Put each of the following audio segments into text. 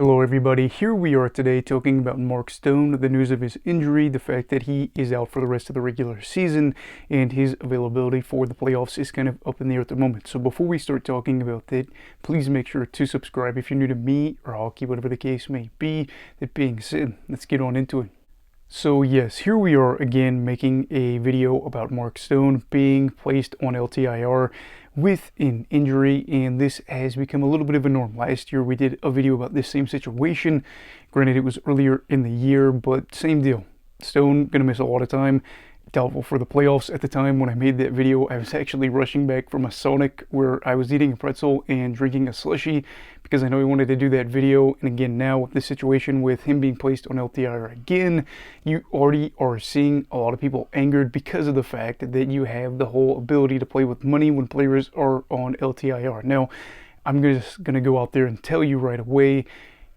Hello everybody, here we are today talking about Mark Stone, the news of his injury, the fact that he is out for the rest of the regular season, and his availability for the playoffs is kind of up in the air at the moment. So before we start talking about that, please make sure to subscribe if you're new to me or hockey, whatever the case may be. That being said, let's get on into it. So yes, here we are again making a video about Mark Stone being placed on LTIR with an injury, and this has become a little bit of a norm. Last year we did a video about this same situation. Granted, it was earlier in the year, but same deal. Stone gonna miss a lot of time. Doubtful for the playoffs. At the time when I made that video, I was actually rushing back from a Sonic where I was eating a pretzel and drinking a slushie because I know he wanted to do that video. And again, now with the situation with him being placed on LTIR again, you already are seeing a lot of people angered because of the fact that you have the whole ability to play with money when players are on LTIR. Now, I'm just going to go out there and tell you right away,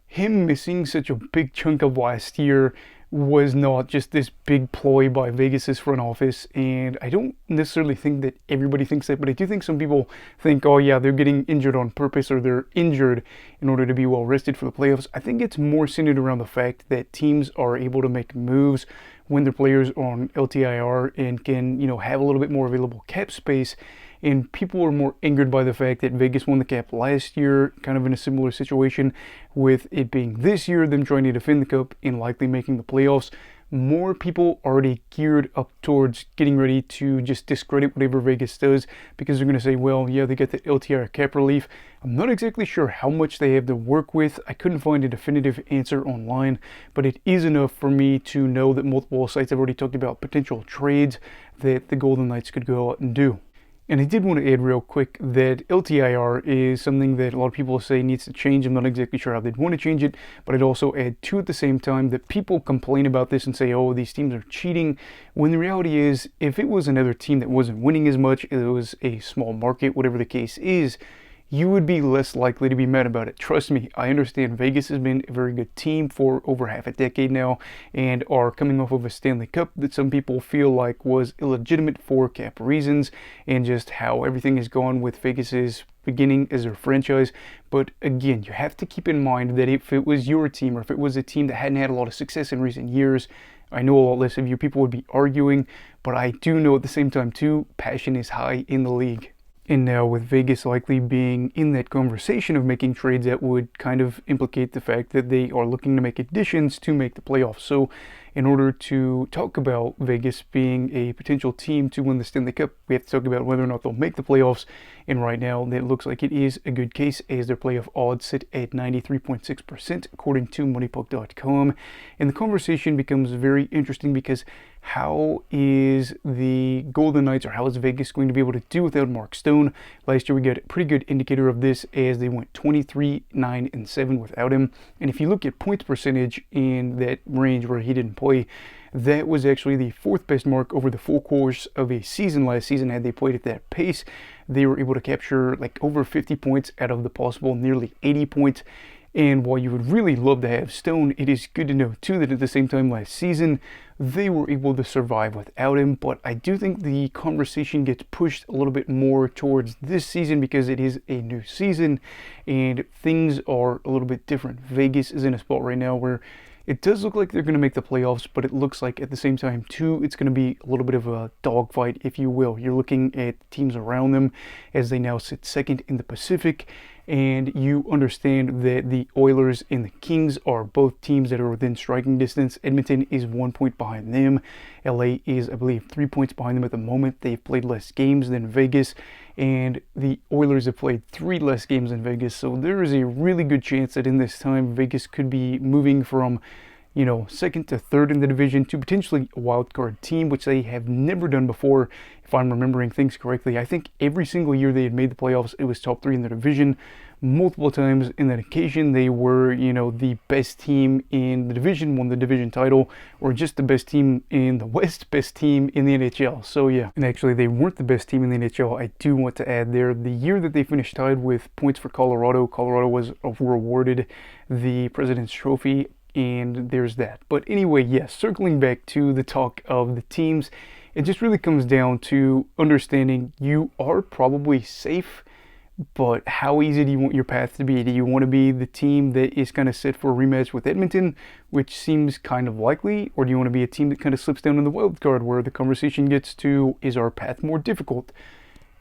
him missing such a big chunk of last year was not just this big ploy by Vegas's front office, and I don't necessarily think that everybody thinks that, but I do think some people think, oh yeah, they're getting injured on purpose or they're injured in order to be well rested for the playoffs. I think it's more centered around the fact that teams are able to make moves when their players are on LTIR and can, have a little bit more available cap space. And people are more angered by the fact that Vegas won the Cup last year, kind of in a similar situation with it being this year, them trying to defend the Cup and likely making the playoffs. More people already geared up towards getting ready to just discredit whatever Vegas does because they're going to say, well, yeah, they get the LTIR cap relief. I'm not exactly sure how much they have to work with. I couldn't find a definitive answer online, but it is enough for me to know that multiple sites have already talked about potential trades that the Golden Knights could go out and do. And I did want to add real quick that LTIR is something that a lot of people say needs to change. I'm not exactly sure how they'd want to change it, but I'd also add too at the same time that people complain about this and say, oh, these teams are cheating, when the reality is, if it was another team that wasn't winning as much, it was a small market, whatever the case is, you would be less likely to be mad about it. Trust me, I understand Vegas has been a very good team for over half a decade now and are coming off of a Stanley Cup that some people feel like was illegitimate for cap reasons and just how everything has gone with Vegas's beginning as their franchise. But again, you have to keep in mind that if it was your team or if it was a team that hadn't had a lot of success in recent years, I know a lot less of you people would be arguing, but I do know at the same time too, passion is high in the league. And now with Vegas likely being in that conversation of making trades, that would kind of implicate the fact that they are looking to make additions to make the playoffs. So in order to talk about Vegas being a potential team to win the Stanley Cup, we have to talk about whether or not they'll make the playoffs. And right now, it looks like it is a good case as their playoff odds sit at 93.6% according to MoneyPuck.com. And the conversation becomes very interesting because how is the Golden Knights or how is Vegas going to be able to do without Mark Stone? Last year we got a pretty good indicator of this as they went 23, 9, and 7 without him. And if you look at points percentage in that range where he didn't play, that was actually the fourth best mark over the full course of a season last season. Had they played at that pace, they were able to capture like over 50 points out of the possible nearly 80 points. And while you would really love to have Stone, it is good to know too that at the same time last season, they were able to survive without him. But I do think the conversation gets pushed a little bit more towards this season because it is a new season and things are a little bit different. Vegas is in a spot right now where it does look like they're going to make the playoffs, but it looks like at the same time too, it's going to be a little bit of a dogfight, if you will. You're looking at teams around them as they now sit second in the Pacific. And you understand that the Oilers and the Kings are both teams that are within striking distance. Edmonton is 1 point behind them. LA is, I believe, 3 points behind them at the moment. They've played less games than Vegas, and the Oilers have played 3 less games than Vegas. So there is a really good chance that in this time, Vegas could be moving from second to third in the division to potentially a wild card team, which they have never done before, if I'm remembering things correctly. I think every single year they had made the playoffs, it was top 3 in the division. Multiple times in that occasion, they were, the best team in the division, won the division title, or just the best team in the West, best team in the NHL. So yeah, and actually they weren't the best team in the NHL. I do want to add there, the year that they finished tied with points for Colorado was rewarded the President's Trophy. And there's that. But anyway, yes, circling back to the talk of the teams, it just really comes down to understanding you are probably safe But how easy do you want your path to be? Do you want to be the team that is kind of set for a rematch with Edmonton, which seems kind of likely? Or do you want to be a team that kind of slips down in the wild card where the conversation gets to, is our path more difficult?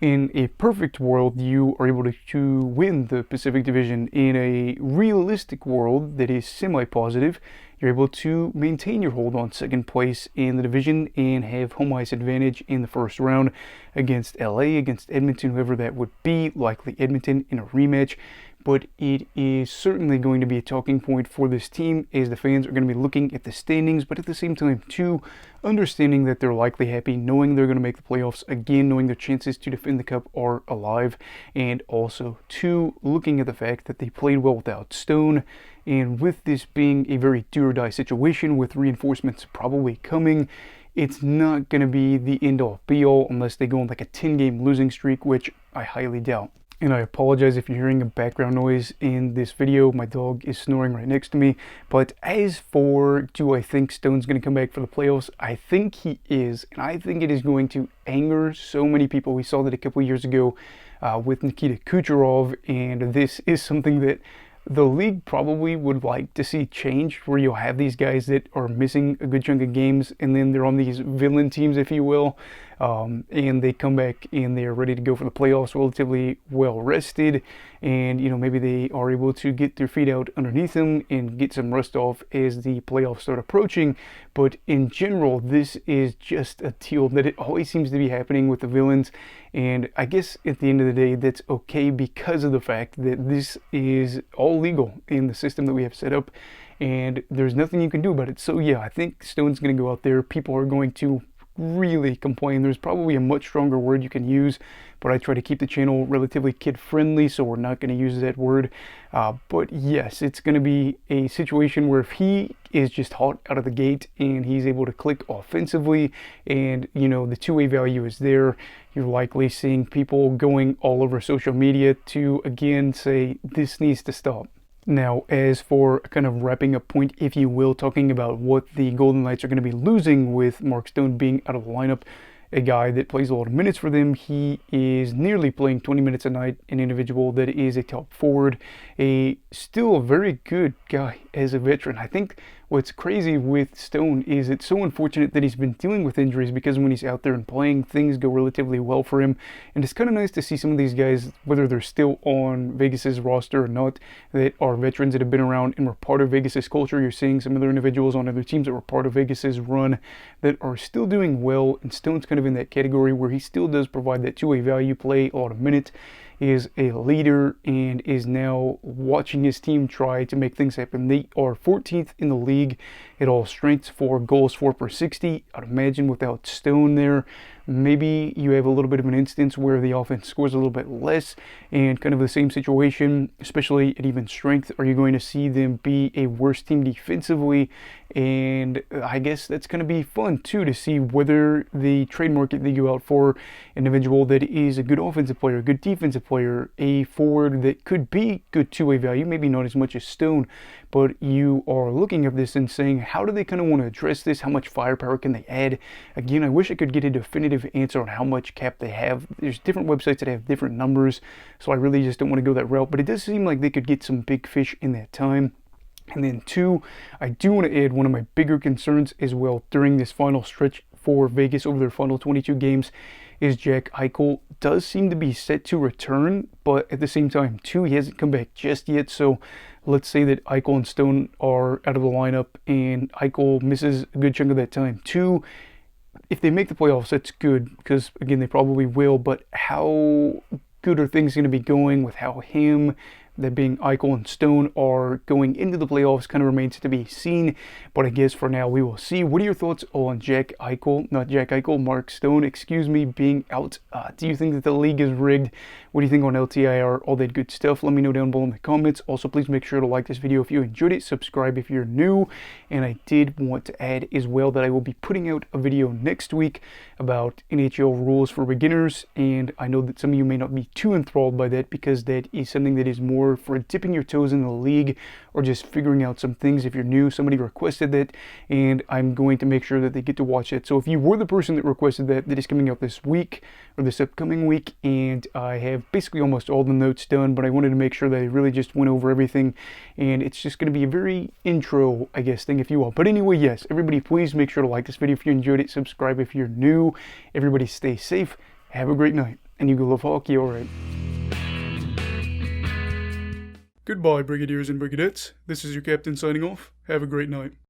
In a perfect world, you are able to win the Pacific Division. In a realistic world that is semi-positive, you're able to maintain your hold on second place in the division and have home ice advantage in the first round against LA, against Edmonton, whoever that would be, likely Edmonton in a rematch. But it is certainly going to be a talking point for this team as the fans are going to be looking at the standings, but at the same time too, understanding that they're likely happy, knowing they're going to make the playoffs again, knowing their chances to defend the cup are alive, and also two, looking at the fact that they played well without Stone, and with this being a very do-or-die situation with reinforcements probably coming, it's not going to be the end-all be-all unless they go on like a 10-game losing streak, which I highly doubt. And I apologize if you're hearing a background noise in this video. My dog is snoring right next to me. But as for, do I think Stone's going to come back for the playoffs? I think he is. And I think it is going to anger so many people. We saw that a couple years ago with Nikita Kucherov. And this is something that the league probably would like to see change, where you'll have these guys that are missing a good chunk of games and then they're on these villain teams, if you will, and they come back and they're ready to go for the playoffs relatively well rested, and maybe they are able to get their feet out underneath them and get some rust off as the playoffs start approaching. But in general, this is just a deal that it always seems to be happening with the villains, and I guess at the end of the day that's okay because of the fact that this is all legal in the system that we have set up and there's nothing you can do about it. So yeah, I think Stone's going to go out there. People are going to really complain. There's probably a much stronger word you can use, but I try to keep the channel relatively kid friendly, so we're not going to use that word. But yes, it's going to be a situation where if he is just hot out of the gate and he's able to click offensively and the two-way value is there, you're likely seeing people going all over social media to again say this needs to stop. Now, as for a kind of wrapping up point, if you will, talking about what the Golden Knights are going to be losing with Mark Stone being out of the lineup, a guy that plays a lot of minutes for them. He is nearly playing 20 minutes a night, an individual that is a top forward, still a very good guy as a veteran. I think what's crazy with Stone is it's so unfortunate that he's been dealing with injuries, because when he's out there and playing, things go relatively well for him. And it's kind of nice to see some of these guys, whether they're still on Vegas's roster or not, that are veterans that have been around and were part of Vegas's culture. You're seeing some other individuals on other teams that were part of Vegas's run that are still doing well, and Stone's kind of in that category where he still does provide that two-way value, play a lot of minutes, is a leader, and is now watching his team try to make things happen. They are 14th in the league at all strengths for goals for per 60. I'd imagine without Stone there, maybe you have a little bit of an instance where the offense scores a little bit less, and kind of the same situation, especially at even strength, are you going to see them be a worse team defensively? And I guess that's going to be fun too, to see whether the trade market they go out for an individual that is a good offensive player, a good defensive player, a forward that could be good two-way value, maybe not as much as Stone, but you are looking at this and saying, how do they kind of want to address this? How much firepower can they add? Again, I wish I could get a definitive answer on how much cap they have. There's different websites that have different numbers, so I really just don't want to go that route, but it does seem like they could get some big fish in that time. And then two, I do want to add one of my bigger concerns as well during this final stretch for Vegas over their final 22 games is Jack Eichel does seem to be set to return, but at the same time too, he hasn't come back just yet. So let's say that Eichel and Stone are out of the lineup and Eichel misses a good chunk of that time too. If they make the playoffs, that's good, because again, they probably will, but how good are things going to be going with how him, that being Eichel and Stone, are going into the playoffs kind of remains to be seen. But I guess for now we will see. What are your thoughts on Mark Stone, excuse me, being out? Do you think that the league is rigged? What do you think on LTIR? All that good stuff. Let me know down below in the comments. Also, please make sure to like this video if you enjoyed it. Subscribe if you're new. And I did want to add as well that I will be putting out a video next week about NHL rules for beginners. And I know that some of you may not be too enthralled by that, because that is something that is more for dipping your toes in the league or just figuring out some things. If you're new, somebody requested that, and I'm going to make sure that they get to watch it. So if you were the person that requested that is coming out this week or this upcoming week, and I have basically almost all the notes done, but I wanted to make sure that I really just went over everything, and it's just going to be a very intro, I guess, thing, if you will. But anyway, yes, everybody please make sure to like this video if you enjoyed it, subscribe if you're new. Everybody stay safe, have a great night, and you go love hockey, alright. Goodbye, Brigadiers and Brigadettes. This is your captain signing off. Have a great night.